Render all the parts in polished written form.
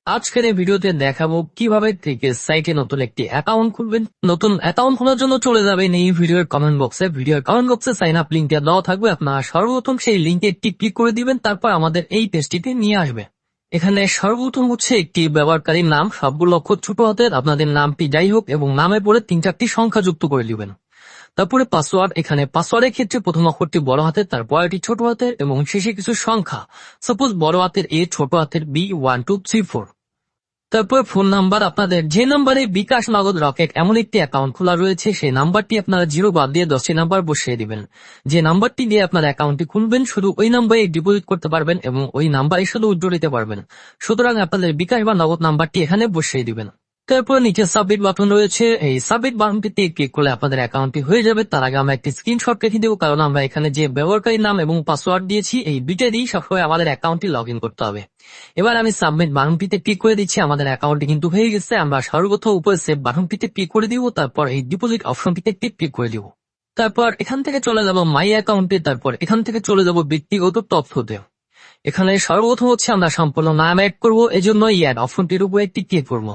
আজকের এই ভিডিওতে দেখাবো কিভাবে থেকে সাইটে নতুন একটি অ্যাকাউন্ট খুলবেন। নতুন অ্যাকাউন্ট খোলার জন্য চলে যাবেন এই ভিডিওর কমেন্ট বক্সে। ভিডিওর কমেন্ট বক্সে সাইন আপ লিঙ্কটা দেওয়া থাকবে। আপনারা সর্বপ্রথম সেই লিঙ্কে একটি ক্লিক করে দিবেন, তারপর আমাদের এই পেজটিতে নিয়ে আসবে। এখানে সর্বপ্রথম হচ্ছে একটি ব্যবহারকারীর নাম, সবগুলো অক্ষর ছোট হাতের। আপনাদের নামটি যাই হোক এবং নামের পরে 3-4টি সংখ্যা যুক্ত করে দিবেন। তারপরে পাসওয়ার্ড, এখানে পাসওয়ার্ডের ক্ষেত্রে প্রথম অক্ষরটি বড় হাতের, তারপর এটি ছোট হাতের এবং শেষে কিছু সংখ্যা, সাপোজ বড় হাতের A, ছোট হাতের B, 1 2 3 4। তারপর ফোন নাম্বার, আপনাদের যে নাম্বারে বিকাশ, নগদ, রকেট এমন একটি অ্যাকাউন্ট খোলা রয়েছে সেই নাম্বারটি আপনারা 0 বাদ দিয়ে 10টি নাম্বার বসিয়ে দিবেন। যে নাম্বারটি দিয়ে আপনার অ্যাকাউন্টটি খুলবেন শুধু ওই নাম্বারে ডিপোজিট করতে পারবেন এবং ওই নাম্বারে শুধু উইথড্র নিতে পারবেন। সুতরাং আপনাদের বিকাশ বা নগদ নাম্বারটি এখানে বসিয়ে দিবেন। তারপর নিচে সাবমিট বাটন রয়েছে, এই সাবমিট বাটনটিতে ক্লিক করলে আপনাদের অ্যাকাউন্টটি হয়ে যাবে। তার আগে আমরা একটি স্ক্রিনশট রেখে দেবো, কারণ আমরা এখানে যে ব্যবহারকারীর নাম এবং পাসওয়ার্ড দিয়েছি এই দুইটা দিয়েই সবসময় আমাদের অ্যাকাউন্টটি লগ ইন করতে হবে। এবার আমি সাবমিট বাটনটিতে ক্লিক করে দিচ্ছি। আমাদের অ্যাকাউন্টটি কিন্তু হয়ে গেছে। আমরা সর্বপ্রথম উপরে সেভ বাটনটিতে ক্লিক করে দিব, তারপর এই ডিপোজিট অপশনটিতে ক্লিক করে দিব। তারপর এখান থেকে চলে যাব মাই অ্যাকাউন্টে, তারপর এখান থেকে চলে যাব ব্যক্তিগত তথ্যতে। এখানে সর্বপ্রথম হচ্ছে আমরা সম্পূর্ণ নাম অ্যাড করবো, এজন্য এই অ্যাড অপশনটির উপর একটি ক্লিক করবো।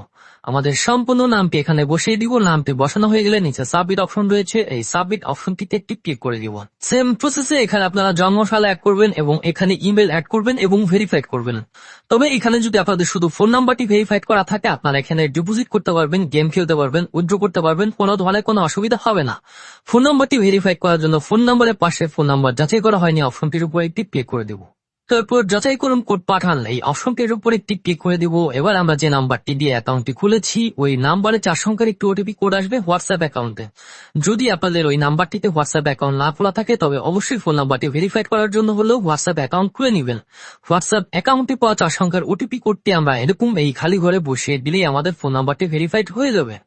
আমাদের সম্পূর্ণ নামটি এখানে বসিয়ে দিব। নামটি বসানো হয়ে গেলে নিচে সাবমিট অপশন রয়েছে, এই সাবমিট অপশনটিতে একটি ক্লিক করে দিব। সেম প্রসেসে এখানে আপনারা জন্মসাল অ্যাড করবেন এবং এখানে ইমেল অ্যাড করবেন এবং ভেরিফাইড করবেন। তবে এখানে যদি আপনাদের শুধু ফোন নাম্বারটি ভেরিফাইড করা থাকে, আপনারা এখানে ডিপোজিট করতে পারবেন, গেম খেলতে পারবেন, উইথড্র করতে পারবেন, কোনো ধরনের কোনো অসুবিধা হবে না। ফোন নাম্বারটি ভেরিফাইড করার জন্য ফোন নাম্বারের পাশে ফোন নাম্বার যাচাই করা হয়নি অপশনটির উপর একটি ক্লিক করে দেব। তারপর যাচাই করুন কোড পাঠান, এই অপশনটির উপর একটি ক্লিক করে দিব। এবার আমরা যে নাম্বারটি দিয়ে অ্যাকাউন্টটি খুলেছি ওই নাম্বারে 4 সংখ্যার একটি ওটিপি কোড আসবে হোয়াটসঅ্যাপ অ্যাকাউন্টে। যদি আপনাদের ওই নাম্বারটিতে হোয়াটসঅ্যাপ অ্যাকাউন্ট না খোলা থাকে তবে অবশ্যই ফোন নাম্বারটি ভেরিফাইড করার জন্য হলেও হোয়াটসঅ্যাপ অ্যাকাউন্ট খুলে নেবেন। হোয়াটসঅ্যাপ অ্যাকাউন্টে পাওয়া 4 সংখ্যার ওটিপি কোডটি আমরা এরকম এই খালি ঘরে বসিয়ে দিলেই আমাদের ফোন নাম্বারটি ভেরিফাইড হয়ে যাবে।